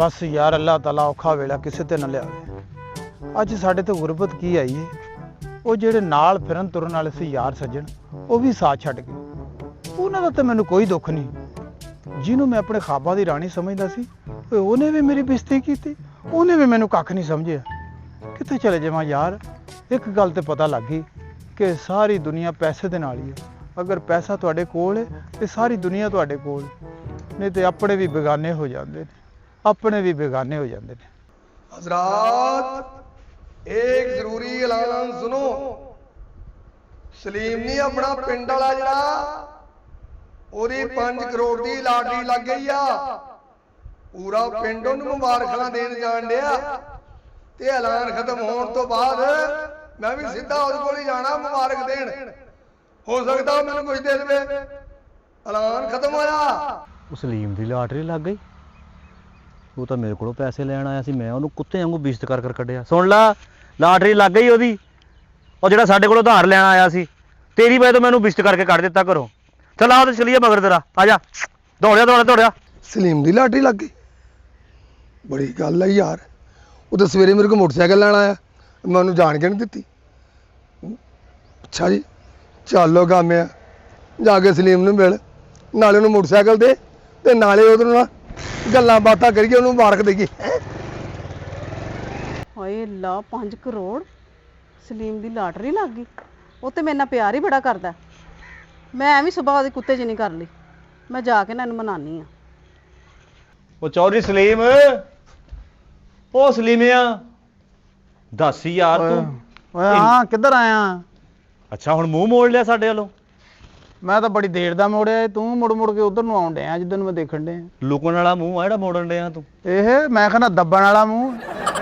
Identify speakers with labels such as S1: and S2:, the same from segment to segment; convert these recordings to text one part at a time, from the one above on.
S1: बस यार अल्लाह ताला औखा वेला किसी ते न लियावे। अज साडे ते गुरबत की आई है, वो जेड़े नाल फिरन तुरन वाले सी यार सज्जन, वो भी साथ छड्ड गए। उन्हां दा ते मैनूं कोई दुख नहीं। जिन्हों मैं अपने ख्वाबां दी राणी समझदा सी, उहने भी मेरी बेइज्जती कीती, उहने भी मैनूं कख नहीं समझिया। कित्थे चले जावां यार। एक गल ते पता लग गई कि सारी दुनिया पैसे दे नाल ही है। अगर पैसा तुहाडे कोल है ते सारी दुनिया तुहाडे कोल, नहीं तो अपने भी बेगाने हो जाते हैं, अपने भी बेगाने हो जाते हैं।
S2: हजरात एक जरूरी ऐलान सुनो। सलीम नहीं अपना पिंड वाला जड़ा ओदी 5 करोड़ की लाटरी लग गई आ। पूरा पिंड उन्हें मुबारक देन जान दिया ते ऐलान खत्म होने तो बाद मैं भी सीधा उस कोल ही जाना मुबारक देन। हो सकता मैंने कुछ दे दे। ऐलान खत्म होया।
S3: सलीम की लाटरी लग गई। वो तो मेरे को पैसे लैन आया सी, मैं उन्होंने कुत्ते वांगू बेइज्जत कर कढ़िया। सुन ला, लाटरी लग गई ओदी। और जो साडे कोलों उधार लैन आया सी, तेरी वजह तो मैनूं बेइज्जत करके कढ़ दिता घरों। चल आओ तो चलिए मगर तेरा, आ जा। दौड़िया दौड़िया दौड़िया।
S2: सलीम की लाटरी लग गई, बड़ी गल है यार। वो तो सवेरे मेरे को मोटरसाइकिल लैन आया, मैं उन्होंने जान के नहीं दी। अच्छा जी, चलो काम है, जाके सलीम नूं मिल, नाले उन्होंने मोटरसाइकिल दे ते नाले उधर ना गल्लां बातां करिए, उन्होंने मुबारक देगी।
S4: हाए ला 5 करोड़ सलीम की लाटरी लग गई। वो तो मेरे नाल प्यार ही बड़ा करदा। मैं भी सुबह ਉਹਦੀ ਕੁੱਤੇ ਚ ਨਹੀਂ ਕਰ ਲਈ। मैं जाके ना मनानी आ।
S3: वो चौधरी सलीम, ओ सलीमिया दस यार तू।
S1: ओए हाँ किधर आया?
S3: अच्छा हुण मूंह मोड़ लिया साडे वालों।
S1: मैं तो बड़ी देर दा मोड़िया, तू मुड़ मुड़ के उधर ਨੂੰ ਆਉਣ ਡਿਆ ਜਿੱਦਨ ਮੈਂ ਦੇਖਣ ਡਿਆ।
S3: लुकण वाला मूंह आ ਜਿਹੜਾ ਮੋੜਨ ਡਿਆ ਤੂੰ।
S1: ਇਹ ਮੈਂ ਕਹਿੰਦਾ ਦੱਬਣ ਵਾਲਾ ਮੂੰਹ।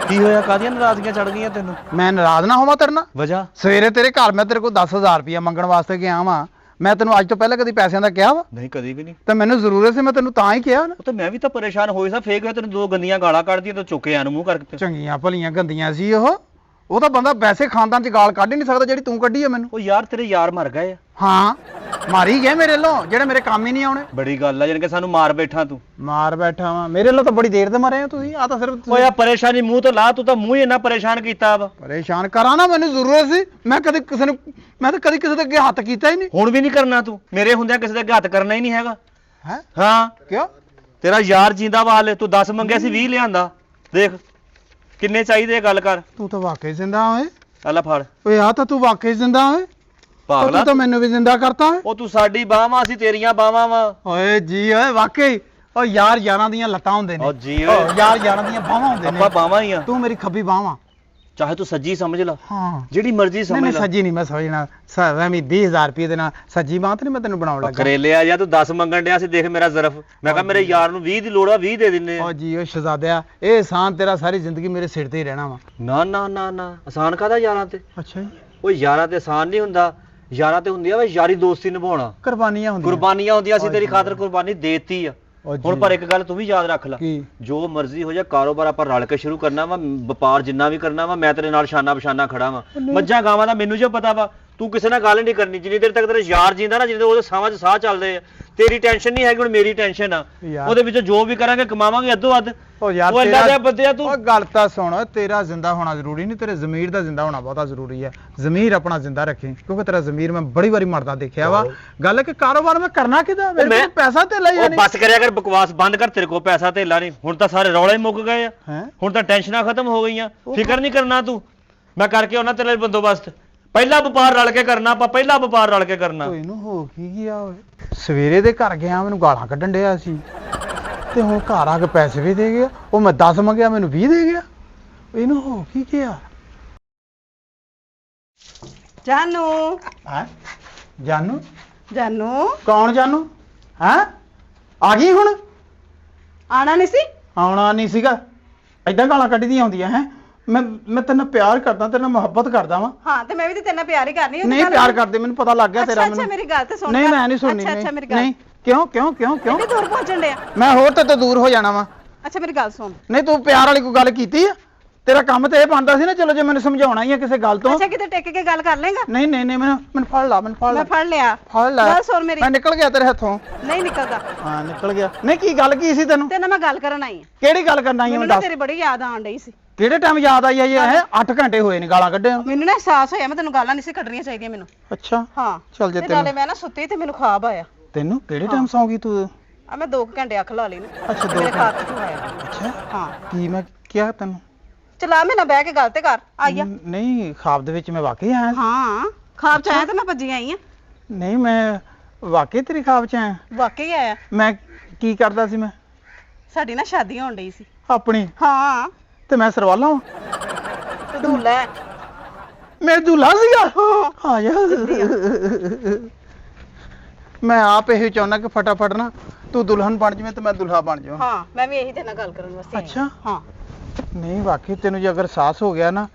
S3: ਕੀ ਹੋਇਆ, ਕਾਹਦੀਆਂ ਨਾਰਾਜ਼ਗੀਆਂ ਚੜ ਗਈਆਂ ਤੈਨੂੰ?
S1: ਮੈਂ ਨਾਰਾਜ਼ ਨਾ ਹੋਵਾਂ ਤੇਰੇ ਨਾਲ?
S3: ਵਜ੍ਹਾ?
S1: ਸਵੇਰੇ ਤੇਰੇ ਘਰ ਮੈਂ ਤੇਰੇ ਕੋਲ 10,000 ਰੁਪਇਆ ਮੰਗਣ ਵਾਸਤੇ ਗਿਆ ਵਾਂ। ਮੈਂ ਤੈਨੂੰ ਅੱਜ ਤੋਂ ਪਹਿਲਾਂ ਕਦੀ ਪੈਸਿਆਂ ਦਾ ਕਿਹਾ ਵਾ?
S3: ਨਹੀਂ ਕਦੀ ਵੀ ਨਹੀਂ।
S1: ਤੇ ਮੈਨੂੰ ਜ਼ਰੂਰਤ ਸੀ, ਮੈਂ ਤੈਨੂੰ ਤਾਂ ਹੀ ਕਿਹਾ ਨਾ।
S3: ਉਹ ਤਾਂ ਮੈਂ ਵੀ ਤਾਂ ਪਰੇਸ਼ਾਨ ਹੋਈ ਸਾਂ, ਫੇਕ ਹੋਇਆ ਤੈਨੂੰ ਦੋ ਗੰਦੀਆਂ ਗਾਲਾਂ ਕੱਢਦੀਆਂ ਤਾਂ ਚੁੱਕੇ ਆਨ ਮੂੰਹ ਕਰਕੇ।
S1: ਚੰਗੀਆਂ ਭਲੀਆਂ ਗੰਦੀਆਂ ਸੀ ਉਹ ਤਾਂ ਬੰਦਾ ਵੈਸੇ ਖਾਨਦਾਨ ਚ ਗਾਲ ਕੱਢ ਹੀ ਨਹੀਂ ਸਕਦਾ ਜਿਹੜੀ ਤੂੰ ਕੱਢੀ ਆ ਮੈਨੂੰ।
S3: ਉਹ ਯਾਰ ਤੇਰੇ ਯਾਰ ਮਰ ਗਏ ਆ।
S1: ਹਾਂ ਮਾਰੀ ਗਏ ਮੇਰੇ ਵੱਲੋਂ, ਜਿਹੜੇ ਮੇਰੇ ਕੰਮ ਹੀ ਨਹੀਂ ਆਉਣੇ।
S3: ਬੜੀ ਗੱਲ ਆ, ਜਾਨ ਕਿ ਸਾਨੂੰ ਮਾਰ ਬੈਠਾ ਤੂੰ।
S1: ਮਾਰ ਬੈਠਾ ਵਾਂ ਮੇਰੇ ਵੱਲੋਂ ਤਾਂ ਬੜੀ ਦੇਰ ਤੇ ਮਰੇ ਆ ਤੁਸੀਂ। ਆ ਤਾਂ ਸਿਰਫ
S3: ਓਏ ਆ ਪਰੇਸ਼ਾਨੀ ਮੂੰਹ ਤੋਂ ਲਾ, ਤੂੰ ਤਾਂ ਮੂੰਹ ਹੀ ਇੰਨਾ ਪਰੇਸ਼ਾਨ ਕੀਤਾ ਵਾ।
S1: ਪਰੇਸ਼ਾਨ ਕਰਾਂ ਨਾ, ਮੈਨੂੰ ਜ਼ਰੂਰਤ ਸੀ। ਮੈਂ ਕਦੇ ਕਿਸੇ ਨੂੰ, ਮੈਂ ਤਾਂ ਕਦੀ ਕਿਸੇ ਦੇ ਅੱਗੇ ਹੱਥ ਕੀਤਾ ਹੀ ਨਹੀਂ।
S3: ਹੁਣ ਵੀ ਨਹੀਂ ਕਰਨਾ ਤੂੰ, ਮੇਰੇ ਹੁੰਦਿਆਂ ਕਿਸੇ ਦੇ ਅੱਗੇ ਹੱਥ ਕਰਨਾ ਹੀ ਨਹੀਂ ਹੈਗਾ।
S1: ਹੈ
S3: ਹਾਂ
S1: ਕਿਉਂ?
S3: ਤੇਰਾ ਯਾਰ ਜਿੰਦਾ ਵਾ ਹਾਲੇ, ਤੂੰ 10 ਮੰਗਿਆ ਸੀ 20 ਲਿਆਂਦਾ। ਦੇਖ ਕਿੰਨੇ ਚਾਹੀਦੇ, ਗੱਲ ਕਰ।
S1: ਤੂੰ ਤਾਂ ਵਾਕਈ ਜ਼ਿੰਦਾ ਓਏ।
S3: ਆ ਲੈ ਫੜ।
S1: ਓਏ ਆ ਤਾਂ ਤੂੰ ਵਾਕਈ ਜ਼ਿੰਦਾ ਓਏ।
S3: ਪਾਗਲਾ,
S1: ਤੂੰ ਤਾਂ ਮੈਨੂੰ ਵੀ ਜ਼ਿੰਦਾ ਕਰਤਾ ਓਏ।
S3: ਉਹ ਤੂੰ ਸਾਡੀ ਬਾਹਾਂ, ਅਸੀਂ ਤੇਰੀਆਂ ਬਾਹਾਂ ਵਾ।
S1: ਓਏ ਜੀ ਓਏ ਵਾਕਈ। ਓ ਯਾਰ ਯਾਰਾਂ ਦੀਆਂ ਲੱਤਾਂ ਹੁੰਦੇ ਨੇ।
S3: ਓ ਜੀ ਓਏ,
S1: ਯਾਰ ਯਾਰਾਂ ਦੀਆਂ ਬਾਹਾਂ ਹੁੰਦੇ ਨੇ।
S3: ਆਪਾਂ ਬਾਹਾਂ ਹੀ ਆ।
S1: ਤੂੰ ਮੇਰੀ ਖੱਬੀ ਬਾਹ ਵਾਂ।
S3: ਚਾਹੇ ਤੂੰ ਸੱਜੀ ਸਮਝ ਲਾ,
S1: ਹਾਂ
S3: ਜਿਹੜੀ ਮਰਜ਼ੀ
S1: ਨਹੀਂ
S3: ਸਮਝ
S1: ਨਹੀਂ
S3: ਲਾ।
S1: ਸੱਜੀ ਨਹੀਂ ਮੈਂ ਸਮਝਣਾ। ਐਵੇਂ 20,000 ਰੁਪਏ ਦੇ ਨਾਲ ਸੱਜੀ ਬਾਹ ਤੇ ਨਹੀਂ ਮੈਂ ਤੈਨੂੰ ਬਣਾਉਣ ਲੱਗਾ।
S3: ਕਰੇਲਿਆ ਜਾਂ ਤੂੰ 10 ਮੰਗਣ ਡਿਆ ਸੀ, ਦੇਖ ਮੇਰਾ ਜ਼ਰਫ। ਮੈਂ ਕਿਹਾ ਮੇਰੇ ਯਾਰ ਨੂੰ 20 ਦੀ ਲੋੜ ਆ, 20 ਦੇ ਦਿੰਨੇ ਆ।
S1: ਓ ਜੀ ਓ ਸ਼ਹਜ਼ਾਦਿਆ, ਇਹ ਇਹਸਾਨ ਤੇਰਾ ਸਾਰੀ ਜ਼ਿੰਦਗੀ ਮੇਰੇ ਸਿਰ ਤੇ ਹੀ ਰਹਿਣਾ ਵਾ।
S3: ਨਾ ਨਾ ਨਾ ਨਾ, ਆਸਾਨ ਕਾਹਦਾ ਯਾਰਾਂ ਤੇ।
S1: ਅੱਛਾ ਜੀ,
S3: ਉਹ ਯਾਰਾਂ ਤੇ ਆਸਾਨ ਨਹੀਂ ਹੁੰਦਾ, ਯਾਰਾਂ ਤੇ ਹੁੰਦੀ ਆ ਵਾ ਯਾਰੀ ਦੋਸਤੀ ਨਿਭਾਉਣਾ।
S1: ਕੁਰਬਾਨੀਆਂ ਹੁੰਦੀਆਂ।
S3: ਕੁਰਬਾਨੀਆਂ ਹੁੰਦੀਆਂ, ਅਸੀਂ ਤੇਰੀ ਖਾਤਰ ਕੁਰਬਾਨੀ ਦੇਤੀ ਆ। ਹੁਣ ਪਰ ਇੱਕ ਗੱਲ ਤੂੰ ਵੀ ਯਾਦ ਰੱਖ ਲੈ,
S1: ਕੀ?
S3: ਜੋ ਮਰਜ਼ੀ ਹੋ ਜਾ, ਕਾਰੋਬਾਰ ਆਪਾਂ ਰਲ ਕੇ ਸ਼ੁਰੂ ਕਰਨਾ ਵਾ। ਵਪਾਰ ਜਿੰਨਾ ਵੀ ਕਰਨਾ ਵਾ, ਮੈਂ ਤੇਰੇ ਨਾਲ ਸ਼ਾਨਾ ਬਸ਼ਾਨਾ ਖੜਾ ਵਾ। ਮੱਝਾਂ ਗਾਵਾਂ ਦਾ ਮੈਨੂੰ ਜੋ ਪਤਾ ਵਾ, ਤੂੰ ਕਿਸੇ ਨਾਲ ਗੱਲ ਨਹੀਂ ਕਰਨੀ ਜਿੰਨੀ ਦੇਰ ਤੱਕ ਤੇਰੇ ਯਾਰ ਜਿੰਦਾ ਨਾ, ਜਿੰਨੇ ਉਹਦੇ ਸਾਹਾਂ 'ਚ ਸਾਹ ਚੱਲਦੇ ਆ। ਤੇਰੀ ਟੈਨਸ਼ਨ ਨਹੀਂ ਹੈਗੀ, ਹੁਣ ਮੇਰੀ ਟੈਨਸ਼ਨ ਆ। ਉਹਦੇ ਵਿੱਚੋਂ ਜੋ ਵੀ ਕਰਾਂਗੇ ਕਮਾਵਾਂਗੇ ਅੱਧੋ ਅੱਧ।
S1: ਓ ਯਾਰ
S3: ਉਹ ਅੱਲਾ ਦੇ ਬੰਦੇ ਆ ਤੂੰ।
S1: ਓ ਗੱਲ ਤਾਂ ਸੁਣ, ਤੇਰਾ ਜ਼ਿੰਦਾ ਹੋਣਾ ਜ਼ਰੂਰੀ ਨਹੀਂ, ਤੇਰੇ ਜ਼ਮੀਰ ਦਾ ਜ਼ਿੰਦਾ ਹੋਣਾ ਬਹੁਤਾ ਜ਼ਰੂਰੀ ਹੈ। ਜ਼ਮੀਰ ਆਪਣਾ ਜ਼ਿੰਦਾ ਰੱਖੀ, ਕਿਉਂਕਿ ਤੇਰਾ ਜ਼ਮੀਰ ਮੈਂ ਬੜੀ ਵਾਰੀ ਮਰਦਾ ਦੇਖਿਆ ਵਾ। ਗੱਲ ਹੈ ਕਿ ਕਾਰੋਬਾਰ ਮੈਂ ਕਰਨਾ ਕਿਹਦਾ, ਮੇਰੇ ਕੋਲ ਪੈਸਾ ਤੇ ਲਈ
S3: ਉਹ ਬਸ ਕਰਿਆ ਕਰ, ਬਕਵਾਸ ਬੰਦ ਕਰ। ਤੇਰੇ ਕੋਲ ਪੈਸਾ ਧੇਲਾ ਨਹੀਂ, ਹੁਣ ਤਾਂ ਸਾਰੇ ਰੌਲੇ ਮੁੱਕ ਗਏ ਆ। ਹੁਣ ਤਾਂ ਟੈਨਸ਼ਨਾਂ ਖਤਮ ਹੋ ਗਈਆਂ, ਫਿਕਰ ਨਹੀਂ ਕਰਨਾ ਤੂੰ। ਮੈਂ ਕਰਕੇ ਉਹਨਾਂ ਤੇਰੇ ਲਈ ਬੰਦੋਬਸਤ। ਪਹਿਲਾ ਵਪਾਰ ਰਲ ਕੇ ਕਰਨਾ ਆਪਾਂ, ਪਹਿਲਾ ਵਪਾਰ ਰਲ ਕੇ ਕਰਨਾ।
S1: ਇਹਨੂੰ ਹੋ ਕੀ ਗਿਆ ਓਏ? ਸਵੇਰੇ ਦੇ ਘਰ ਗਿਆ, ਮੈਨੂੰ ਗਾਲਾਂ ਕੱਢਣ ਡਿਆ ਸੀ, ਤੇ ਹੁਣ ਘਰ ਆ ਕੇ ਪੈਸੇ ਵੀ ਦੇ ਗਿਆ। ਉਹ ਮੈਂ 10 ਮੰਗਿਆ, ਮੈਨੂੰ 20 ਦੇ ਗਿਆ। ਇਹਨੂੰ ਹੋ ਕੀ ਗਿਆ?
S4: जानू
S1: ਹੈ ਜਾਨੂ?
S4: जानू
S1: ਕੌਣ ਜਾਨੂ? ਹੈ ਆ ਗਈ ਹੁਣ?
S4: आना नहीं सी?
S1: ਆਉਣਾ ਨਹੀਂ ਸੀਗਾ। ਏਦਾਂ ਗਾਲਾਂ ਕੱਢਦੀਆਂ ਹੁੰਦੀਆਂ ਹੈ। ਮੈਂ ਤੈਨੂੰ ਪਿਆਰ ਕਰਦਾ, ਤੇਰੇ ਨਾਲ ਮੁਹੱਬਤ ਕਰਦਾ ਵਾਂ।
S4: हाँ तो मैं भी तो तेरे नाल प्यार ही करनी
S1: ਨਹੀਂ ਪਿਆਰ ਕਰਦੇ, ਮੈਨੂੰ ਪਤਾ ਲੱਗ ਗਿਆ ਤੇਰਾ।
S4: अच्छा मेरी गल तो सुन।
S1: ਨਹੀਂ ਮੈਂ ਨਹੀਂ ਸੁਣਨੀ।
S4: अच्छा मेरी गल।
S1: ਨਹੀਂ ਕਿਉਂ ਕਿਉਂ ਕਿਉਂ ਕਿਉਂ?
S4: कितनी दूर पहुंचन दिया?
S1: ਮੈਂ ਹੋਰ ਤੇ ਦੂਰ ਹੋ ਜਾਣਾ ਵਾ।
S4: अच्छा मेरी गल सुन।
S1: ਨਹੀਂ ਤੂੰ ਪਿਆਰ ਵਾਲੀ ਕੋਈ ਗੱਲ ਕੀਤੀ ਆ? ਤੇਰਾ ਕੰਮ ਤੇ ਇਹ ਬਣਦਾ ਸੀ ਨਾ, ਚਲੋ ਜੇ ਮੈਨੂੰ ਸਮਝਾਉਣਾ ਹੀ ਆ ਕਿਸੇ ਗੱਲ ਤੋਂ।
S4: ਅੱਛਾ ਕਿਤੇ ਟਿਕ ਕੇ ਗੱਲ ਕਰ ਲੇਗਾ?
S1: ਨਹੀਂ ਨਹੀਂ ਨਹੀਂ, ਮੈਨੂੰ ਫੜ ਲਾ, ਮੈਨੂੰ ਫੜ ਲਾ।
S4: ਮੈਂ ਫੜ ਲਿਆ।
S1: ਫੜ ਲੈ।
S4: ਗੱਲ ਸੁਣ ਮੇਰੀ।
S1: ਮੈਂ ਨਿਕਲ ਗਿਆ ਤੇਰੇ ਹੱਥੋਂ।
S4: ਨਹੀਂ ਨਿਕਲਦਾ।
S1: ਹਾਂ ਨਿਕਲ ਗਿਆ। ਨਹੀਂ ਕੀ ਗੱਲ ਕੀ ਸੀ ਤੈਨੂੰ?
S4: ਤੇ ਨਾ ਮੈਂ ਗੱਲ ਕਰਨ ਆਈ ਆ।
S1: ਕਿਹੜੀ ਗੱਲ ਕਰਨਾ ਆਈ
S4: ਮੈਨੂੰ
S1: ਮੈਂ
S4: ਨਾ
S1: ਦੱਸ।
S4: ਤੇਰੀ ਬੜੀ ਯਾਦ ਆਉਣ ਡਈ ਸੀ।
S1: ਕਿਹੜੇ ਟਾਈਮ ਯਾਦ ਆਈ ਆ ਇਹ? 8 ਘੰਟੇ ਹੋਏ ਨੇ ਗਾਲਾਂ ਕੱਢੇ।
S4: ਮੈਨੂੰ ਨਾ ਅਹਿਸਾਸ ਹੋਇਆ ਮੈਂ ਤੈਨੂੰ ਗਾਲਾਂ ਨਹੀਂ ਸੀ ਕੱਢਣੀਆਂ ਚਾਹੀਦੀਆਂ ਮੈਨੂੰ।
S1: ਅੱਛਾ
S4: ਹਾਂ
S1: ਚੱਲ ਜੇ
S4: ਤੇ ਨਾਲੇ
S1: ਤੈਨੂੰ
S4: ਮੈਂ ਨਾ ਸੁੱਤੀ ਤੇ ਮੈਨੂੰ ਖਾਬ ਆਇਆ।
S1: ਤੈਨੂੰ ਕਿਹੜੇ ਟਾਈਮ ਸੌਂ ਗਈ ਤੂੰ?
S4: ਆ ਮੈਂ 2 ਘੰਟੇ ਅੱਖ ਲਾ ਲਈ ਨਾ।
S1: ਅੱਛਾ, 2
S4: ਮੇਰੇ
S1: ਘੰਟੇ।
S4: ਖਾਬ ਚ ਆਇਆ।
S1: ਅੱਛਾ
S4: ਹਾਂ
S1: ਕੀ ਮੈਂ ਕਿਹਾ ਤੈਨੂੰ?
S4: ਚਲਾ ਮੈਂ ਨਾ ਬਹਿ ਕੇ ਗੱਲ ਤੇ ਕਰ ਆਈਆ।
S1: ਨਹੀਂ ਖਾਬ ਦੇ ਵਿੱਚ ਮੈਂ ਵਾਕਈ ਆਇਆ ਸੀ।
S4: ਹਾਂ ਖਾਬ ਚ ਆਇਆ ਤੇ ਮੈਂ ਭੱਜੀ ਆਈ ਆ।
S1: ਨਹੀਂ ਮੈਂ ਵਾਕਈ ਤੇਰੀ ਖਾਬ ਚ ਆਇਆ।
S4: ਵਾਕਈ ਆਇਆ।
S1: ਮੈਂ ਕੀ ਕਰਦਾ ਸੀ ਮੈਂ?
S4: ਸਾਡੀ ਨਾ ਸ਼ਾਦੀ ਹੋਣ ਡਈ ਸੀ।
S1: ਆਪਣੀ?
S4: ਹਾਂ
S1: ਤੇ ਮੈਂ ਸਰਵਾਲਾ ਵਾਂ?
S4: ਤੇ ਦੂਲਾ ਹੈ।
S1: ਮੈਂ ਦੁल्हा ਸੀਗਾ? ਆ ਜਾ। ਮੈਂ ਆਪ ਇਹ ਚਾਹੁੰਦਾ ਕਿ ਫਟਾਫਟ ਨਾ ਤੂੰ ਦੁਲਹਨ ਬਣ ਜਾਵੇਂ ਤੇ ਮੈਂ ਦੁल्हा ਬਣ ਜਾਵਾਂ।
S4: ਹਾਂ ਮੈਂ ਵੀ ਇਹੀ ਤੇਰੇ ਨਾਲ ਗੱਲ ਕਰਨ ਵਾਸਤੇ ਆਈ ਹਾਂ।
S1: ਅੱਛਾ।
S4: ਹਾਂ
S1: ਨਹੀਂ ਵਾਕਈ ਤੈਨੂੰ ਜੇ ਅਗਰ ਸਾਹਸ ਹੋ ਗਿਆ ਨਾ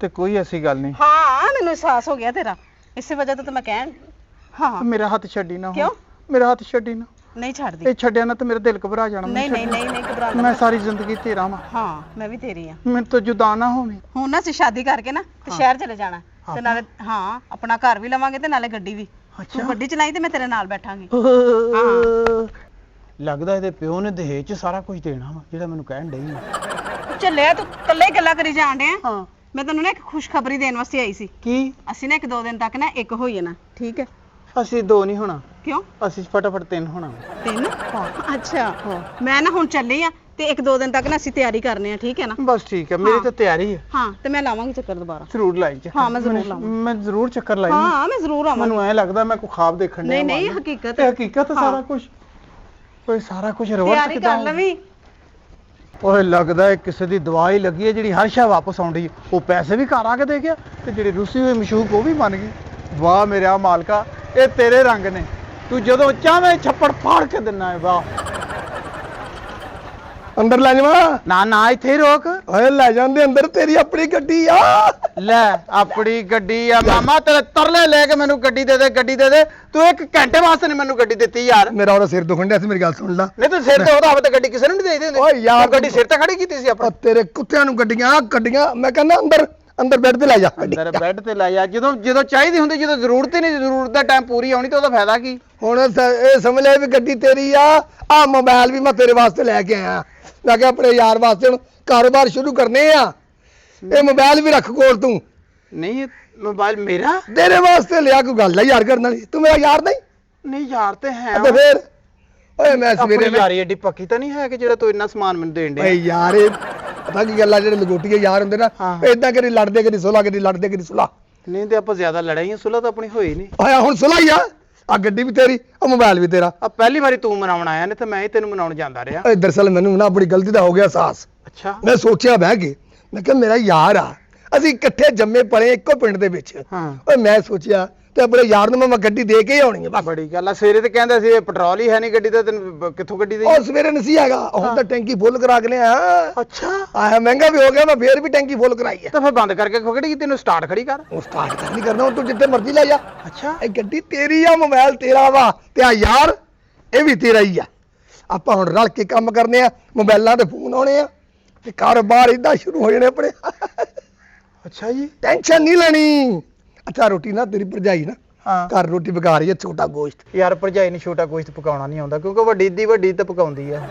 S1: ਤੇ ਕੋਈ ਐਸੀ ਗੱਲ ਨਹੀਂ।
S4: ਹਾਂ ਮੈਨੂੰ ਅਹਿਸਾਸ ਹੋ ਗਿਆ ਤੇਰਾ, ਇਸੇ ਵਜ੍ਹਾ ਤੋਂ ਤਾਂ ਮੈਂ ਕਹਿਣ। ਹਾਂ
S1: ਮੇਰਾ ਹੱਥ ਛੱਡੀ ਨਾ ਹੁਣ।
S4: ਕਿਉਂ?
S1: ਮੇਰਾ ਹੱਥ ਛੱਡੀ ਨਾ।
S4: ਨਹੀਂ ਛੱਡਦੀ।
S1: ਇਹ ਛੱਡਿਆ ਨਾ ਤੇ ਮੇਰਾ ਦਿਲ ਘਬਰਾ ਜਾਣਾ।
S4: ਨਹੀਂ ਨਹੀਂ ਨਹੀਂ ਨਹੀਂ ਘਬਰਾ
S1: ਮੈਂ ਸਾਰੀ ਜ਼ਿੰਦਗੀ ਤੇਰਾ ਵਾਂ।
S4: ਹਾਂ ਮੈਂ ਵੀ ਤੇਰੀ ਆ।
S1: ਮੈਨੂੰ ਤੋਂ ਜੁਦਾ ਨਾ ਹੋਵੇਂ।
S4: ਹੁਣ ਨਾ ਅਸੀਂ ਸ਼ਾਦੀ ਕਰਕੇ ਨਾ ਤੇ ਸ਼ਹਿਰ ਚਲੇ ਜਾਣਾ ਤੇ ਨਾਲੇ ਹਾਂ ਆਪਣਾ ਘਰ ਵੀ ਲਵਾਂਗੇ ਤੇ ਨਾਲੇ ਗੱਡੀ ਵੀ। ਤੂੰ ਗੱਡੀ ਚਲਾਈ ਤੇ ਮੈਂ ਤੇਰੇ ਨਾਲ ਬੈਠਾਂਗੀ।
S1: ਲੱਗਦਾ ਇਹਦੇ ਪਿਓ ਨੇ ਦਹੇਜ ਚ ਸਾਰਾ ਕੁਝ ਦੇਣਾ ਵਾ ਜਿਹੜਾ ਮੈਨੂੰ ਕਹਿਣ ਡਈ ਆ।
S4: ਚੱਲਿਆ ਤੂੰ ਇਕੱਲੇ ਹੀ ਗੱਲਾਂ ਕਰੀ ਜਾਣ ਡਿਆ।
S1: ਹਾਂ
S4: ਮੈਂ ਤੈਨੂੰ ਨਾ ਇੱਕ ਖੁਸ਼ਖਬਰੀ ਦੇਣ ਵਾਸਤੇ ਆਈ ਸੀ।
S1: ਕੀ?
S4: ਅਸੀਂ ਨਾ 1-2 ਦਿਨ ਤੱਕ ਨਾ ਇੱਕ ਹੋਈ ਜਾਣਾ, ਠੀਕ ਹੈ?
S1: ਅਸੀਂ 2 ਨਹੀਂ ਹੋਣਾ,
S4: ਕਿਉਂ?
S1: ਅਸੀਂ ਫਟਾਫਟ 3 ਹੋਣਾ।
S4: 3? ਅੱਛਾ ਮੈਂ ਨਾ ਹੁਣ ਚੱਲੀ ਆ ਤੇ 1-2 ਦਿਨ ਤੱਕ ਨਾ ਅਸੀਂ ਤਿਆਰੀ ਕਰਨੇ ਆ, ਠੀਕ ਹੈ ਨਾ?
S1: ਬਸ ਠੀਕ ਹੈ, ਮੇਰੀ ਤਾਂ ਤਿਆਰੀ ਹੈ।
S4: ਹਾਂ ਤੇ ਮੈਂ ਲਾਵਾਂਗੀ ਚੱਕਰ ਦੁਬਾਰਾ।
S1: ਜ਼ਰੂਰ ਲਾਈ ਚੱਕਰ।
S4: ਹਾਂ, ਮੈਂ ਜ਼ਰੂਰ ਲਾਵਾਂਗੀ।
S1: ਮੈਂ ਜ਼ਰੂਰ ਚੱਕਰ ਲਾਈ।
S4: ਹਾਂ ਮੈਂ ਜ਼ਰੂਰ ਆਵਾਂਗੀ।
S1: ਮੈਨੂੰ ਐ ਲੱਗਦਾ ਮੈਂ ਕੋਈ ਖਾਬ ਦੇਖਣ ਡਿਆ
S4: ਨਹੀਂ ਨਹੀਂ
S1: ਵਾਂ।
S4: ਹਕੀਕਤ
S1: ਇਹ ਹਕੀਕਤ ਹੈ ਸਾਰਾ ਕੁਝ। ਓਏ ਸਾਰਾ ਕੁਝ ਰਿਵਰਸ
S4: ਤਿਆਰੀ ਕਰ ਲਵੀਂ।
S1: ਓਏ ਲੱਗਦਾ ਹੈ ਕਿਸੇ ਦੀ ਦਵਾਈ ਲੱਗੀ ਹੈ ਜਿਹੜੀ ਹਰ ਸ਼ਾ ਵਾਪਸ ਆਉਂਦੀ ਹੈ। ਉਹ ਪੈਸੇ ਵੀ ਘਰ ਆ ਕੇ ਦੇ ਗਿਆ ਤੇ ਜਿਹੜੀ ਰੁੱਸੀ ਹੋਈ ਮਸ਼ੂਕ ਉਹ ਵੀ ਬਣ ਗਈ। ਵਾਹ ਮੇਰਾ ਮਾਲਕਾ, ਇਹ ਤੇਰੇ ਰੰਗ ਨੇ। ਤੂੰ ਜਦੋਂ ਚਾਵੇਂ ਛੱਪੜ ਫਾੜ ਕੇ ਦਿੰਨਾ ਹੈ। ਵਾਹ।
S2: ਅੰਦਰ ਲੈ ਜਾਵਾਂ?
S1: ਨਾ ਨਾ ਇੱਥੇ ਹੀ ਰੋਕ।
S2: ਓਏ ਲੈ ਜਾਂਦੇ ਅੰਦਰ, ਤੇਰੀ ਆਪਣੀ ਗੱਡੀ ਆ।
S1: ਲੈ ਆਪਣੀ ਗੱਡੀ ਆ ਮਾਮਾ, ਤੇਰੇ ਤਰਲੇ ਲੈ ਕੇ ਮੈਨੂੰ ਗੱਡੀ ਦੇ ਦੇ, ਗੱਡੀ ਦੇ ਦੇ। ਤੂੰ 1 ਘੰਟੇ ਵਾਸਤੇ ਨੇ ਮੈਨੂੰ ਗੱਡੀ ਦਿੱਤੀ ਯਾਰ।
S2: ਮੇਰਾ ਉਹਦਾ ਸਿਰ ਦੁਖਣ ਡਿਆ ਸੀ, ਮੇਰੀ ਗੱਲ ਸੁਣ ਲੈ।
S1: ਨਹੀਂ ਤੂੰ ਸਿਰ ਤੇ ਉਹਦਾ ਹੋਵੇ ਤਾਂ ਗੱਡੀ ਕਿਸੇ ਨੂੰ ਨਹੀਂ ਦੇ ਦਿੰਦੇ।
S2: ਓਏ ਯਾਰ
S1: ਤੂੰ ਗੱਡੀ ਸਿਰ ਤੇ ਖੜੀ ਕੀਤੀ ਸੀ ਆਪਣੀ।
S2: ਉਹ ਤੇਰੇ ਕੁੱਤਿਆਂ ਨੂੰ ਗੱਡੀਆਂ ਮੈਂ ਕਹਿੰਦਾ ਅੰਦਰ ਅੰਦਰ ਬੈੱਡ ਤੇ ਲੈ ਜਾ ਗੱਡੀ।
S1: ਅੰਦਰ ਬੈੱਡ ਤੇ ਲੈ ਜਾ। ਜਦੋਂ ਚਾਹੀਦੀ ਹੁੰਦੀ, ਜਦੋਂ ਜ਼ਰੂਰਤ ਹੀ ਨਹੀਂ, ਜ਼ਰੂਰਤ ਦਾ ਟਾਈਮ ਪੂਰੀ ਆਉਣੀ ਤਾਂ ਉਹਦਾ ਫਾਇਦਾ ਕੀ?
S2: ਹੁਣ ਇਹ ਸਮਝ ਲੈ ਵੀ ਗੱਡੀ ਤੇਰੀ ਆ ਮੋਬਾਈਲ ਵੀ ਮੈਂ ਤੇਰੇ ਵਾਸਤੇ ਲੈ ਕੇ ਆਇਆ। ਮੈਂ ਕਿਹਾ ਆਪਣੇ ਯਾਰ ਵਾਸਤੇ ਹੁਣ ਕਾਰੋਬਾਰ ਸ਼ੁਰੂ ਕਰਨੇ ਆ। ਇਹ ਮੋਬਾਈਲ ਵੀ ਰੱਖ ਕੋਲ ਤੂੰ।
S1: ਨਹੀਂ ਮੋਬਾਈਲ ਮੇਰਾ?
S2: ਤੇਰੇ ਵਾਸਤੇ ਲਿਆ, ਕੋਈ ਗੱਲ ਆ ਯਾਰ ਕਰਨ ਵਾਲੀ। ਤੂੰ ਮੇਰਾ ਯਾਰ ਨਹੀਂ?
S1: ਨਹੀਂ ਯਾਰ ਤੇ ਹੈ।
S2: ਤੇ ਫੇਰ ਓਏ ਮੈਂ ਸਵੇਰੇ
S1: ਆਪਣੀ ਯਾਰੀ ਏਡੀ ਪੱਕੀ ਤਾਂ ਨਹੀਂ ਹੈ ਕਿ ਜਿਹੜਾ ਤੂੰ ਇੰਨਾ ਸਮਾਨ ਮੈਨੂੰ ਦੇਣ
S2: ਓਏ
S1: ਡਿਆ।
S2: ਯਾਰ ਇਹ ਪਤਾ ਕੀ ਗੱਲ ਆ, ਜਿਹੜੇ ਲਗੋਟੀਏ ਯਾਰ ਹੁੰਦੇ ਨਾ,
S1: ਹਾਂ।
S2: ਇਦਾਂ ਕਰੀ ਲੜਦੇ ਕਰੀ ਸੁਲਾ, ਕਰੀ ਲੜਦੇ ਕਰੀ ਸੁਲਾ।
S1: ਨਹੀਂ ਤੇ ਆਪਾਂ ਜ਼ਿਆਦਾ ਲੜਾਈ ਆ, ਸੁਲ੍ਹਾ ਤਾਂ ਆਪਣੀ ਹੋਈ ਨਹੀਂ।
S2: ਆਇਆ ਹੁਣ ਸੁਲਾ ਹੀ ਆ ਗੱਡੀ ਵੀ ਤੇਰੀ, ਆ ਮੋਬਾਈਲ ਵੀ ਤੇਰਾ।
S1: ਆ ਪਹਿਲੀ ਵਾਰੀ ਤੂੰ ਮਨਾਉਣ ਆਇਆ ਨੇ ਤੇ ਮੈਂ ਹੀ ਤੈਨੂੰ ਮਨਾਉਣ ਜਾਂਦਾ ਰਿਹਾ।
S2: ਓਏ ਦਰਅਸਲ ਮੈਨੂੰ ਨਾ ਬੜੀ ਗਲਤੀ ਦਾ ਹੋ ਗਿਆ ਅਹਿਸਾਸ।
S1: ਅੱਛਾ।
S2: ਮੈਂ ਸੋਚਿਆ ਬਹਿ ਕੇ, ਮੈਂ ਕਿਹਾ ਮੇਰਾ ਯਾਰ ਆ, ਅਸੀਂ ਇਕੱਠੇ ਜੰਮੇ ਪਲੇ ਇੱਕੋ ਪਿੰਡ ਦੇ ਵਿੱਚ।
S1: ਹਾਂ
S2: ਓਏ ਮੈਂ ਸੋਚਿਆ ਤੇ ਆਪਣੇ ਯਾਰ ਨੂੰ ਮੈਂ ਗੱਡੀ ਦੇ ਕੇ ਹੀ ਆਉਣੀ ਹੈ ਬਸ।
S1: ਬੜੀ ਗੱਲ ਆ। ਸਵੇਰੇ ਤੇ ਕਹਿੰਦਾ ਸੀ ਇਹ ਪੈਟਰੋਲ ਹੀ ਹੈ ਨਹੀਂ ਗੱਡੀ ਦਾ, ਤੈਨੂੰ ਕਿੱਥੋਂ ਗੱਡੀ ਦੇ?
S2: ਉਹ ਸਵੇਰੇ ਨਹੀਂ ਸੀ ਹੈਗਾ, ਹੁਣ ਤਾਂ ਟੈਂਕੀ ਫੁੱਲ ਕਰਾ ਕੇ ਲਿਆ।
S1: ਅੱਛਾ।
S2: ਆਇਆ ਮਹਿੰਗਾ ਵੀ ਹੋ ਗਿਆ, ਮੈਂ ਫੇਰ ਵੀ ਟੈਂਕੀ ਫੁੱਲ ਕਰਾਈ ਹੈ।
S1: ਤਾਂ ਫਿਰ ਬੰਦ ਕਰਕੇ ਖੋਗੜੀ ਤੈਨੂੰ ਸਟਾਰਟ ਖੜੀ ਕਰ।
S2: ਉਹ ਸਟਾਰਟ ਕਰ ਨਹੀਂ ਕਰਨਾ, ਹੁਣ ਤੂੰ ਜਿੱਥੇ ਮਰਜ਼ੀ ਲੈ ਜਾ।
S1: ਅੱਛਾ।
S2: ਇਹ ਗੱਡੀ ਤੇਰੀ ਆ, ਮੋਬਾਈਲ ਤੇਰਾ ਵਾ, ਤੇ ਆ ਯਾਰ ਇਹ ਵੀ ਤੇਰਾ ਹੀ ਆ। ਆਪਾਂ ਹੁਣ ਰਲ ਕੇ ਕੰਮ ਕਰਨੇ ਆ, ਮੋਬਾਈਲਾਂ ਤੇ ਫੋਨ ਆਉਣੇ ਆ ਤੇ ਕਾਰੋਬਾਰ ਇਦਾਂ ਸ਼ੁਰੂ ਹੋ ਜਾਣੇ ਆਪਣੇ।
S1: ਅੱਛਾ ਜੀ।
S2: ਟੈਨਸ਼ਨ ਨਹੀਂ ਲੈਣੀ। ਅੱਛਾ ਰੋਟੀ ਨਾ ਤੇਰੀ ਭਰਜਾਈ ਨਾ
S1: ਹਾਂ
S2: ਘਰ ਰੋਟੀ ਪਕਾ ਰਹੀ ਹੈ, ਛੋਟਾ ਗੋਸ਼ਤ।
S1: ਯਾਰ ਭਰਜਾਈ ਨੂੰ ਛੋਟਾ ਗੋਸ਼ਤ ਪਕਾਉਣਾ ਨਹੀਂ ਆਉਂਦਾ ਕਿਉਂਕਿ ਵੱਡੀ ਦੀ ਵੱਡੀ ਤਾਂ ਪਕਾਉਂਦੀ ਆ।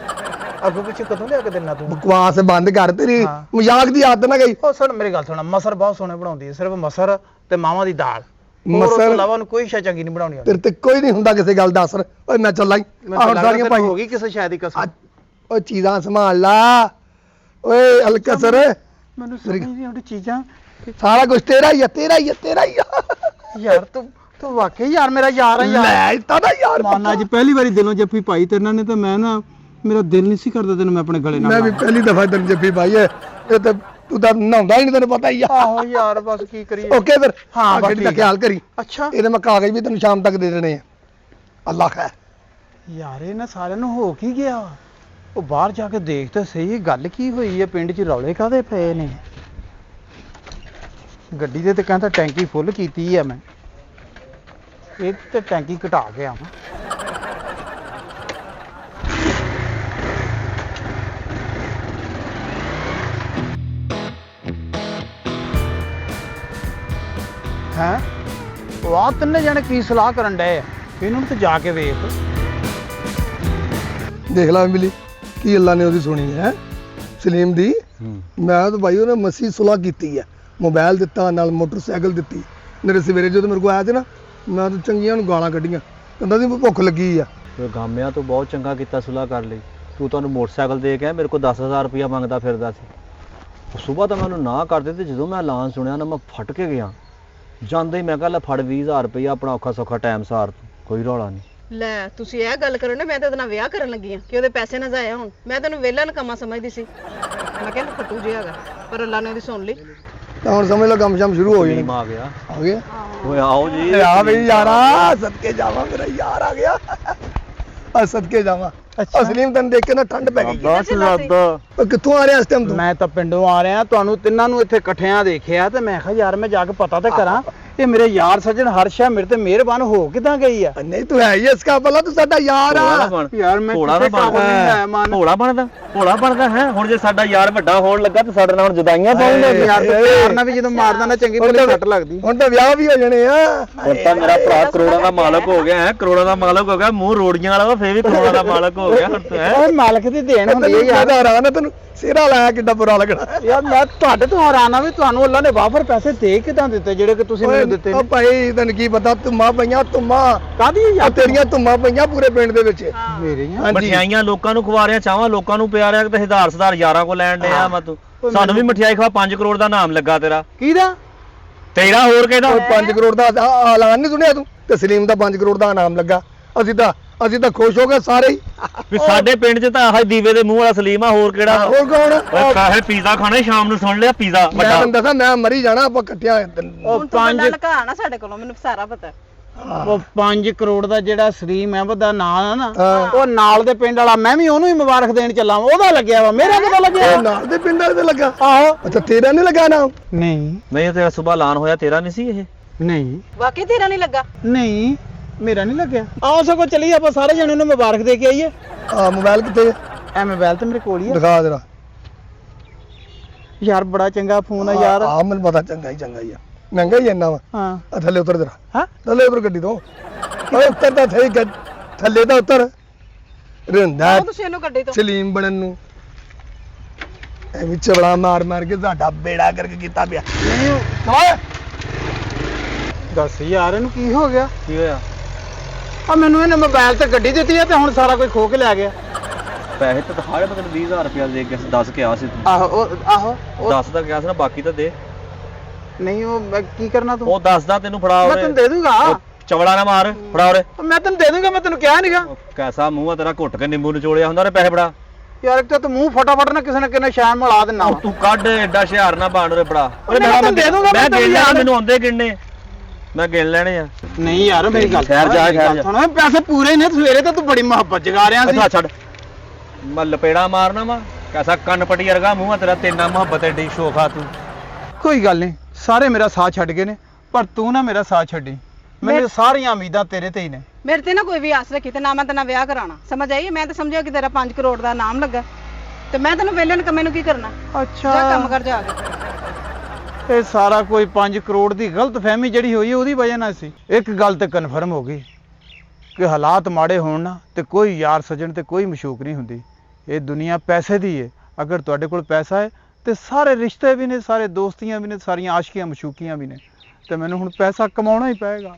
S1: ਅੱਗੋਂ ਪਿੱਛੇ ਕਦੋਂ ਲਿਆ ਕੇ ਦੇਣਾ ਤੂੰ?
S2: ਬਕਵਾਸ ਬੰਦ ਕਰ, ਤੇਰੀ
S1: ਹਾਂ।
S2: ਮਜ਼ਾਕ ਦੀ ਆਦਤ ਨਾ ਗਈ।
S1: ਉਹ ਸੁਣ ਮੇਰੀ ਗੱਲ ਸੁਣ, ਮਸਰ ਬਹੁਤ ਸੋਹਣੇ ਬਣਾਉਂਦੀ ਹੈ, ਸਿਰਫ ਮਸਰ ਤੇ ਮਾਵਾਂ ਦੀ ਦਾਲ। ਮਸਰ
S2: ਮਸਰ
S1: ਤੋਂ ਇਲਾਵਾ ਉਹਨੂੰ ਕੋਈ ਸ਼ੈ ਚੰਗੀ ਨਹੀਂ ਬਣਾਉਣੀ ਆਉਂਦੀ।
S2: ਤੇਰੇ ਤੇ ਕੋਈ ਨਹੀਂ ਹੁੰਦਾ ਕਿਸੇ ਗੱਲ ਦਾ ਅਸਰ। ਓਏ ਮੈਂ ਚੱਲਾਂ ਹੀ
S1: ਮੈਨੂੰ
S2: ਹੁਣ
S1: ਤਾਂ
S2: ਸਾਰੀਆਂ
S1: ਲੱਗਦਾ
S2: ਭਾਈ
S1: ਹੋ ਗਈ ਕਿਸੇ ਸ਼ਾਇਦ ਦੀ ਕਸਮ।
S2: ਓਏ ਚੀਜ਼ਾਂ ਸੰਭਾਲ ਲਾ। ਓਏ ਅਲਕਸਰ
S1: ਮੈਨੂੰ ਸਮਝ ਨਹੀਂ ਆਉਂਦੀ ਚੀਜ਼ਾਂ।
S2: ਸਾਰਾ ਕੁਝ ਤੇਰਾ ਹੀ ਆ, ਤੇਰਾ ਹੀ ਆ, ਤੇਰਾ ਹੀ ਆ।
S1: ਯਾਰ ਤੂੰ ਵਾਕਈ ਯਾਰ ਮੇਰਾ ਯਾਰ ਆ ਯਾਰ।
S2: ਲੈ ਇੱਦਾਂ ਦਾ ਯਾਰ
S1: ਮਾਨਾ ਅੱਜ ਪਹਿਲੀ ਵਾਰੀ ਦਿਲੋਂ ਜੱਫੀ ਪਾਈ ਤੇਰੇ ਨਾਲ, ਨੇ ਤਾਂ ਮੈਂ ਨਾ ਮੇਰਾ ਦਿਲ ਨਹੀਂ ਸੀ ਕਰਦਾ ਤੈਨੂੰ ਮੈਂ ਆਪਣੇ ਗਲੇ ਨਾਲ
S2: ਮੈਂ ਵੀ ਪਹਿਲੀ ਦਫਾ ਤੈਨੂੰ ਜੱਫੀ ਪਾਈ ਹੈ। ਇਹ ਤਾਂ ਤੂੰ ਤਾਂ ਨਹਾਉਂਦਾ ਹੀ ਨਹੀਂ, ਤੈਨੂੰ ਪਤਾ ਹੀ ਆ।
S1: ਆਹੋ ਯਾਰ ਬਸ ਕੀ ਕਰੀਏ।
S2: ਓਕੇ ਫਿਰ
S1: ਹਾਂ, ਬਸ
S2: ਗੱਡੀ ਦਾ
S1: ਠੀਕ ਆ।
S2: ਖਿਆਲ ਕਰੀ।
S1: ਅੱਛਾ
S2: ਇਹਦੇ ਮੈਂ ਕਾਗਜ਼ ਵੀ ਤੈਨੂੰ ਸ਼ਾਮ ਤੱਕ ਦੇ ਦੇਣੇ ਆ। ਅੱਲਾ ਖੈਰ।
S1: ਯਾਰ ਇਹ ਨਾ ਸਾਰਿਆਂ ਨੂੰ ਹੋ ਕੀ ਗਿਆ? ਉਹ ਬਾਹਰ ਜਾ ਕੇ ਦੇਖ ਤਾਂ ਸਹੀ ਗੱਲ ਕੀ ਹੋਈ ਹੈ, ਪਿੰਡ 'ਚ ਰੌਲੇ ਕਾਦੇ ਪਏ ਨੇ? ਗੱਡੀ ਦੇ ਤੇ ਕਹਿੰਦਾ ਟੈਂਕੀ ਫੁੱਲ ਕੀਤੀ ਆ ਮੈਂ, ਇਹ ਤੇ ਟੈਂਕੀ ਘਟਾ ਕੇ ਆਵਾਂ। ਹੈ ਉਹ ਆ ਤਿੰਨੇ ਜਣੇ ਕੀ ਸਲਾਹ ਕਰਨ ਡਏ ਆ ਇਹਨਾਂ ਨੂੰ ਤੇ ਜਾ ਕੇ ਵੇਖ।
S2: ਦੇਖ ਲਾ ਮਿਲੀ ਕੀ ਅੱਲਾ ਨੇ ਉਹਦੀ ਸੁਣੀ ਹੈ ਸਲੀਮ ਦੀ। ਮੈਂ ਤਾਂ ਭਾਈ ਉਹਨੇ ਮਸੀ ਸੁਲਾਹ ਕੀਤੀ ਹੈ, ਮੋਬਾਈਲ ਦਿੱਤਾ ਨਾਲ ਮੋਟਰਸਾਈਕਲ ਦਿੱਤੀ। ਮੇਰੇ ਸਵੇਰੇ ਜਦੋਂ ਮੇਰੇ ਕੋਲ ਆਇਆ ਸੀ ਨਾ ਮੈਂ ਤਾਂ ਚੰਗੀਆਂ ਨੂੰ ਗਾਲਾਂ ਕੱਢੀਆਂ, ਕਹਿੰਦਾ ਸੀ ਭੁੱਖ ਲੱਗੀ ਆ।
S3: ਤੇ ਗਾਮਿਆਂ ਤੋਂ ਬਹੁਤ ਚੰਗਾ ਕੀਤਾ ਸੁਲਾਹ ਕਰ ਲਈ। ਤੂੰ ਤੁਹਾਨੂੰ ਮੋਟਰਸਾਈਕਲ ਦੇ ਕੇ ਮੇਰੇ ਕੋਲ 10,000 ਰੁਪਇਆ ਮੰਗਦਾ ਫਿਰਦਾ ਸੀ। ਸਵੇਰ ਤਾਂ ਮੈਨੂੰ ਨਾ ਕਰਦੇ ਤੇ ਜਦੋਂ ਮੈਂ ਐਲਾਨ ਸੁਣਿਆ ਨਾ ਮੈਂ ਫਟ ਕੇ ਗਿਆ। ਜਾਂਦੇ ਹੀ ਮੈਂ ਕਿਹਾ ਲੈ ਫੜ 20,000 ਰੁਪਇਆ ਆਪਣਾ ਔਖਾ ਸੌਖਾ ਟਾਈਮ ਸਾਰ ਤੂੰ, ਕੋਈ ਰੌਲਾ ਨਹੀਂ।
S4: ਲੈ ਤੁਸੀਂ ਇਹ ਗੱਲ ਕਰੋ ਨਾ, ਮੈਂ ਤਾਂ ਉਹਦੇ ਨਾਲ ਵਿਆਹ ਕਰਨ ਲੱਗੀ ਆ ਕਿ ਉਹਦੇ ਪੈਸੇ ਨਾ ਜਾਇਆ ਹੁਣ। ਮੈਂ ਤੈਨੂੰ ਵਿਹਲਾ ਨਕਮਾ ਸਮਝਦੀ ਸੀ, ਮੈਂ ਕਿਹਾ ਫੱਟੂ ਜਿਹਾ ਹੈਗਾ, ਪਰ ਅੱਲਾ ਨੇ ਉਹਦੀ ਸੁਣ ਲਈ।
S2: ਤਾਂ ਹੁਣ ਸਮਝ ਲਾ ਕੰਮ ਸ਼ਮ ਸ਼ੁਰੂ ਹੋ
S3: ਸਲੀਮ ਆ ਗਿਆ।
S2: ਗਿਆ।
S3: ਓਏ ਆਓ ਜੀ।
S2: ਆ ਬਈ ਯਾਰਾ ਸਦਕੇ ਜਾਵਾਂ, ਮੇਰਾ ਯਾਰ ਆ ਗਿਆ। ਆ ਸਦਕੇ ਜਾਵਾਂ। ਸਲੀਮ ਤੈਨੂੰ ਦੇਖ ਕੇ ਨਾ ਠੰਡ ਪੈ ਗਈ।
S3: ਬਸ ਜ਼ਾਦਾ
S2: ਉਹ ਕਿੱਥੋਂ ਆ ਰਿਹਾ ਇਸ ਟਾਈਮ ਤੂੰ?
S1: ਮੈਂ ਤਾਂ ਪਿੰਡੋਂ ਆ ਰਿਹਾ, ਤੁਹਾਨੂੰ ਤਿੰਨਾਂ ਨੂੰ ਇੱਥੇ ਇਕੱਠਿਆਂ ਦੇਖਿਆ ਤੇ ਮੈਂ ਕਿਹਾ ਯਾਰ ਮੈਂ ਜਾ ਕੇ ਪਤਾ ਤਾਂ ਕਰਾਂ ਇਹ ਮੇਰੇ ਯਾਰ ਸੱਜਣ ਹਰਸ਼ਾ ਮੇਰੇ ਤੇ ਮਿਹਰਬਾਨ ਹੋ ਕਿਦਾਂ ਗਈ ਆ।
S2: ਨਹੀਂ ਤੂੰ ਹੈ ਹੀ ਇਸਕਾ ਭਲਾ, ਤੂੰ ਸਾਡਾ ਯਾਰ ਆ।
S1: ਯਾਰ ਮੈਂ
S3: ਭੋਲਾ
S1: ਕਿਸੇ
S3: ਨਾ
S1: ਕਾਬਲ ਨਹੀਂ ਹੈ
S3: ਬਣ
S1: ਮਨ।
S3: ਭੋਲਾ ਬਣਦਾ ਹੈ। ਹੁਣ ਜੇ ਸਾਡਾ ਯਾਰ ਵੱਡਾ ਹੋਣ ਲੱਗਾ ਤੇ ਸਾਡੇ ਨਾਲ ਹੁਣ ਜੁਦਾਈਆਂ ਪਾਉਂਦਾ।
S1: ਯਾਰ ਤੂੰ ਪਿਆਰ ਨਾਲ ਵੀ ਜਦੋਂ ਮਾਰਦਾ ਨਾ ਚੰਗੀ ਭਲੀ ਸੱਟ ਲੱਗਦੀ।
S2: ਹੁਣ ਤਾਂ ਵਿਆਹ ਵੀ ਹੋ ਜਾਣੇ ਆ।
S3: ਹੁਣ ਤਾਂ ਮੇਰਾ ਭਰਾ ਕਰੋੜਾਂ ਦਾ ਮਾਲਕ ਹੋ ਗਿਆ ਹੈ, ਕਰੋੜਾਂ ਦਾ ਮਾਲਕ ਹੋ ਗਿਆ। ਮੂੰਹ ਰੋੜੀਆਂ ਵਾਲਾ ਵਾ ਫੇਰ ਵੀ ਕਰੋੜਾਂ ਦਾ ਮਾਲਕ ਹੋ ਗਿਆ ਹੁਣ ਤੂੰ ਹੈ।
S1: ਉਹ ਮਾਲਕ ਦੀ ਦੇਣ ਹੁੰਦੀ ਹੈ ਯਾਰ।
S2: ਹੈਰਾਨ ਆ ਤੈਨੂੰ, ਸਿਰਾ ਲਾਇਆ ਕਿੱਡਾ ਬੁਰਾ ਲੱਗਣਾ।
S1: ਯਾਰ ਮੈਂ ਤੁਹਾਡੇ ਤੋਂ ਹੈਰਾਨ ਆ ਵੀ ਤੁਹਾਨੂੰ ਅੱਲਾ ਨੇ ਵਾਫਰ ਪੈਸੇ ਦੇ ਕਿਦਾਂ ਦਿੱਤੇ ਜਿਹੜੇ ਕਿ ਤੁਸੀਂ ਮੈਨੂੰ ਦਿੱਤੇ
S2: ਉਹ
S1: ਨੇ।
S2: ਭਾਈ ਤੈਨੂੰ ਕੀ ਪਤਾ, ਧੁੰਮਾਂ ਪਈਆਂ ਧੁੰਮਾਂ।
S1: ਕਾਹਦੀ
S2: ਆ
S1: ਯਾਰ
S2: ਤੇਰੀਆਂ ਧੁੰਮਾਂ ਪਈਆਂ ਪੂਰੇ ਪਿੰਡ ਦੇ ਵਿੱਚ।
S1: ਮੇਰੀਆਂ
S2: ਹਾਂਜੀ।
S3: ਮਠਿਆਈਆਂ ਲੋਕਾਂ ਨੂੰ ਖਵਾ ਰਿਆ, ਚਾਹਾਂ ਲੋਕਾਂ ਨੂੰ ਪਿਆ ਰਿਆ, ਤੇ ਹਜ਼ਾਰ ਯਾਰਾਂ ਕੋ ਲੈਣ ਡਿਆ ਵਾ ਤੂੰ। ਸਾਨੂੰ ਵੀ ਮਠਿਆਈ ਖਵਾ, 5 ਕਰੋੜ ਦਾ ਨਾਮ ਲੱਗਾ ਤੇਰਾ।
S1: ਕਿਹਦਾ?
S3: ਤੇਰਾ ਹੋਰ ਕਿਹਦਾ?
S2: 5 ਕਰੋੜ ਦਾ ਐਲਾਨ ਨਹੀਂ ਸੁਣਿਆ ਤੂੰ? ਤੇ ਸਲੀਮ ਦਾ 5 ਕਰੋੜ ਦਾ ਇਨਾਮ ਲੱਗਾ। ਅਸੀਂ ਤਾਂ ਖੁਸ਼ ਹੋ ਗਏ ਸਾਰੇ ਹੀ।
S3: ਵੀ ਸਾਡੇ ਪਿੰਡ 'ਚ ਤਾਂ ਆਹ ਦੀਵੇ ਦੇ ਮੂੰਹ ਵਾਲਾ ਸਲੀਮ ਆ, ਹੋਰ ਕਿਹੜਾ?
S2: ਹੋਰ ਕੌਣ?
S3: ਓਏ ਕਾਹੇ ਪੀਜ਼ਾ ਖਾਣਾ ਸ਼ਾਮ ਨੂੰ, ਸੁਣ ਲਿਆ ਪੀਜ਼ਾ
S2: ਮੈਂ
S3: ਵੱਡਾ।
S2: ਤੈਨੂੰ ਦੱਸਾਂ ਮੈਂ ਮਰੀ ਜਾਣਾ, ਆਪਾਂ ਇਕੱਠਿਆਂ
S1: ਉਹ 5
S4: ਲੁਕਾ ਨਾ ਸਾਡੇ ਕੋਲੋਂ, ਮੈਨੂੰ ਸਾਰਾ ਪਤਾ।
S1: ਉਹ 5 ਕਰੋੜ ਦਾ ਜਿਹੜਾ ਸਲੀਮ ਹੈ ਉਹਦਾ ਨਾਂ ਆ ਨਾ,
S2: ਹਾਂ।
S1: ਉਹ ਨਾਲ ਦੇ ਪਿੰਡ ਵਾਲਾ, ਮੈਂ ਵੀ ਉਹਨੂੰ ਹੀ ਮੁਬਾਰਕ ਦੇਣ ਚੱਲਾ ਵਾਂ। ਉਹਦਾ ਲੱਗਿਆ ਵਾ, ਮੇਰਾ ਕਿਹਦਾ ਲੱਗਿਆ?
S2: ਉਹ ਨਾਲ ਦੇ ਪਿੰਡ ਵਾਲੇ ਤੇ ਲੱਗਾ।
S1: ਆਹੋ।
S2: ਅੱਛਾ ਤੇਰਾ ਨਹੀਂ ਲੱਗਾ ਨਾਮ?
S1: ਨਹੀਂ
S3: ਨਹੀਂ ਤੇਰਾ ਸੁਬਾ ਐਲਾਨ ਹੋਇਆ, ਤੇਰਾ ਨਹੀਂ ਸੀ ਇਹ?
S1: ਨਹੀਂ
S4: ਵਾਕਈ ਤੇਰਾ ਨਹੀਂ ਲੱਗਾ?
S1: ਨਹੀਂ ਮੇਰਾ ਨਹੀਂ ਲੱਗਿਆ। ਆਓ ਸਗੋਂ ਚੱਲੀਏ ਆਪਾਂ ਸਾਰੇ ਜਣੇ ਨੂੰ ਮੁਬਾਰਕ ਦੇ ਕੇ ਆਈਏ।
S2: ਆ ਮੋਬਾਈਲ ਕਿੱਥੇ?
S1: ਐ ਮੋਬਾਈਲ ਤੇ ਮੇਰੇ ਕੋਲ ਹੀ ਆ
S2: ਦਿਖਾ ਜਰਾ।
S1: ਯਾਰ, ਬੜਾ ਚੰਗਾ ਫੋਨ ਆ ਯਾਰ।
S2: ਆ ਮੈਨੂੰ ਪਤਾ, ਚੰਗਾ ਹੀ ਆ। ਮਹਿੰਗਾ ਹੀ ਇੰਨਾ ਵਾ।
S1: ਹਾਂ
S2: ਆ ਥੱਲੇ ਉਤਰ ਜਰਾ।
S1: ਹਾਂ
S2: ਥੱਲੇ ਉਤਰ ਗੱਡੀ ਤੋਂ। ਓਏ ਉੱਤਰ ਤਾਂ ਸਹੀ, ਥੱਲੇ ਤਾਂ ਉਤਰ। ਰਿੰਦਾ
S4: ਆਓ ਤੁਸੀਂ ਇਹਨੂੰ ਗੱਡੀ ਤੋਂ।
S2: ਸਲੀਮ ਬਣਨ ਨੂੰ ਐਵੇਂ ਚਵਲਾ ਮਾਰ ਕੇ ਸਾਡਾ ਬੇੜਾ ਕਰਕੇ ਕੀਤਾ ਪਿਆ। ਓਏ
S1: ਦੱਸ ਯਾਰ ਇਹਨੂੰ ਕੀ ਹੋ ਗਿਆ?
S3: ਕੀ ਹੋਇਆ?
S1: ਆ ਮੈਨੂੰ ਇਹਨੇ ਮੋਬਾਈਲ ਤੇ ਗੱਡੀ ਦਿੱਤੀ ਆ ਤੇ ਹੁਣ ਸਾਰਾ ਕੁਝ ਖੋ ਕੇ ਲੈ ਗਿਆ।
S3: ਪੈਸੇ ਤਾਂ ਦਿਖਾ, ਮੈਂ ਤੈਨੂੰ 20,000 ਰੁਪਇਆ ਦੇ ਕੇ 10 ਕਿਹਾ ਸੀ ਤੂੰ।
S1: ਆਹੋ ਆਹੋ
S3: 10 ਦਾ ਕਿਹਾ ਸੀ ਨਾ, ਬਾਕੀ ਤਾਂ ਦੇ।
S1: ਨਹੀਂ ਉਹ ਮੈਂ ਕੀ ਕਰਨਾ ਤੂੰ?
S3: ਉਹ 10 ਦਾ ਤੈਨੂੰ ਫੜਾ
S1: ਮੈਂ ਤੈਨੂੰ ਦੇ ਦੂੰਗਾ।
S3: ਚਵੜਾ ਨਾ ਮਾਰ, ਫੜਾ ਉਰੇ।
S1: ਮੈਂ ਤੈਨੂੰ ਦੇ ਦੂੰਗਾ, ਮੈਂ ਤੈਨੂੰ ਕਿਹਾ ਨਹੀਂਗਾ।
S3: ਕੈਸਾ ਮੂੰਹ ਆ ਤੇਰਾ, ਘੁੱਟ ਕੇ ਨਿੰਬੂ ਨਿਚੋੜਿਆ ਹੁੰਦਾ ਰੇ। ਪੈਸੇ ਫੜਾ।
S1: ਯਾਰ ਇੱਕ ਤਾਂ ਤੂੰ ਮੂੰਹ ਫਟਾਫਟ ਨਾ ਕਿਸੇ ਨਾ ਕਿਸੇ ਸ਼ਾਮ ਮਿਲਾ ਦੇਣਾ
S3: ਉਹ ਤੂੰ ਕੱਢ, ਐਡਾ ਹੁਸ਼ਿਆਰ ਨਾ ਬਣ ਉਰੇ, ਫੜਾ।
S1: ਮੈਂ ਤੈਨੂੰ ਦੇ ਦੂੰਗਾ,
S3: ਮੈਂ
S1: ਮੈਂ
S3: ਗਿਣ ਲੈਣਾ,
S1: ਯਾਰ।
S3: ਮੈਨੂੰ ਆਉਂਦੇ ਗਿਣਨੇ, ਮੈਂ ਗਿਣ ਲੈਣੇ ਆ।
S1: ਨਹੀਂ ਯਾਰ ਮੇਰੀ ਗੱਲ
S3: ਠਹਿਰ ਜਾ, ਠਹਿਰ ਜਾ।
S1: ਸੁਣ, ਪੈਸੇ ਪੂਰੇ ਨੇ। ਸਵੇਰੇ ਤਾਂ ਤੂੰ ਬੜੀ ਮੁਹੱਬਤ ਜਗਾ ਰਿਹਾ ਸੀ।
S3: ਅੱਛਾ ਛੱਡ, ਮੈਂ ਲਪੇੜਾ ਮਾਰਨਾ ਵਾ। ਕੈਸਾ ਕੰਨ ਪੱਟੀ ਵਰਗਾ ਮੂੰਹ ਆ ਤੇਰਾ, ਤੇਨਾ ਮੁਹੱਬਤ ਐਡੀ ਸ਼ੋਖਾ ਤੂੰ।
S1: ਕੋਈ ਗੱਲ ਨਹੀਂ, ਸਾਰੇ ਮੇਰਾ ਸਾਥ ਛੱਡ ਗਏ ਨੇ, ਪਰ ਤੂੰ ਨਾ ਮੇਰਾ ਸਾਥ ਛੱਡੀ। ਮੈਨੂੰ ਸਾਰੀਆਂ ਉਮੀਦਾਂ ਤੇਰੇ ਤੇ ਹੀ ਨੇ।
S4: ਮੇਰੇ ਤੇ ਨਾ ਕੋਈ ਵੀ ਆਸ ਰੱਖੀ ਤੇ ਨਾ ਮੈਂ ਤੇਰੇ ਨਾਲ ਵਿਆਹ ਕਰਾਉਣਾ, ਸਮਝ ਆਈ? ਮੈਂ ਤਾਂ ਸਮਝਿਆ ਕਿ ਤੇਰਾ 5 ਕਰੋੜ ਦਾ ਨਾਮ ਲੱਗਾ ਤੇ ਮੈਂ ਤੈਨੂੰ ਵਿਹਲੇ ਨਕਮੇ ਨੂੰ ਕੀ ਕਰਨਾ।
S1: ਅੱਛਾ
S4: ਜਾ ਕੰਮ ਕਰ ਜਾ ਕੇ।
S1: ਇਹ ਸਾਰਾ ਕੋਈ 5 ਕਰੋੜ ਦੀ ਗਲਤਫਹਿਮੀ ਜਿਹੜੀ ਹੋਈ ਉਹਦੀ ਵਜ੍ਹਾ ਨਾਲ ਸੀ। ਇੱਕ ਗੱਲ ਤੇ ਕਨਫਰਮ ਹੋ ਗਈ ਕਿ ਹਾਲਾਤ ਮਾੜੇ ਹੋਣ ਨਾ ਤੇ ਕੋਈ ਯਾਰ ਸੱਜਣ ਤੇ ਕੋਈ ਮਸ਼ੂਕ ਨਹੀਂ ਹੁੰਦੀ। ਇਹ ਦੁਨੀਆ ਪੈਸੇ ਦੀ ਹੈ। ਅਗਰ ਤੁਹਾਡੇ ਕੋਲ ਪੈਸਾ ਹੈ ਤੇ ਸਾਰੇ ਰਿਸ਼ਤੇ ਵੀ ਨੇ, ਸਾਰੇ ਦੋਸਤੀਆਂ ਵੀ ਨੇ, ਸਾਰੀਆਂ ਆਸ਼ਕੀਆਂ ਮਸ਼ੂਕੀਆਂ ਵੀ ਨੇ। ਤੇ ਮੈਨੂੰ ਹੁਣ ਪੈਸਾ ਕਮਾਉਣਾ ਹੀ ਪਏਗਾ।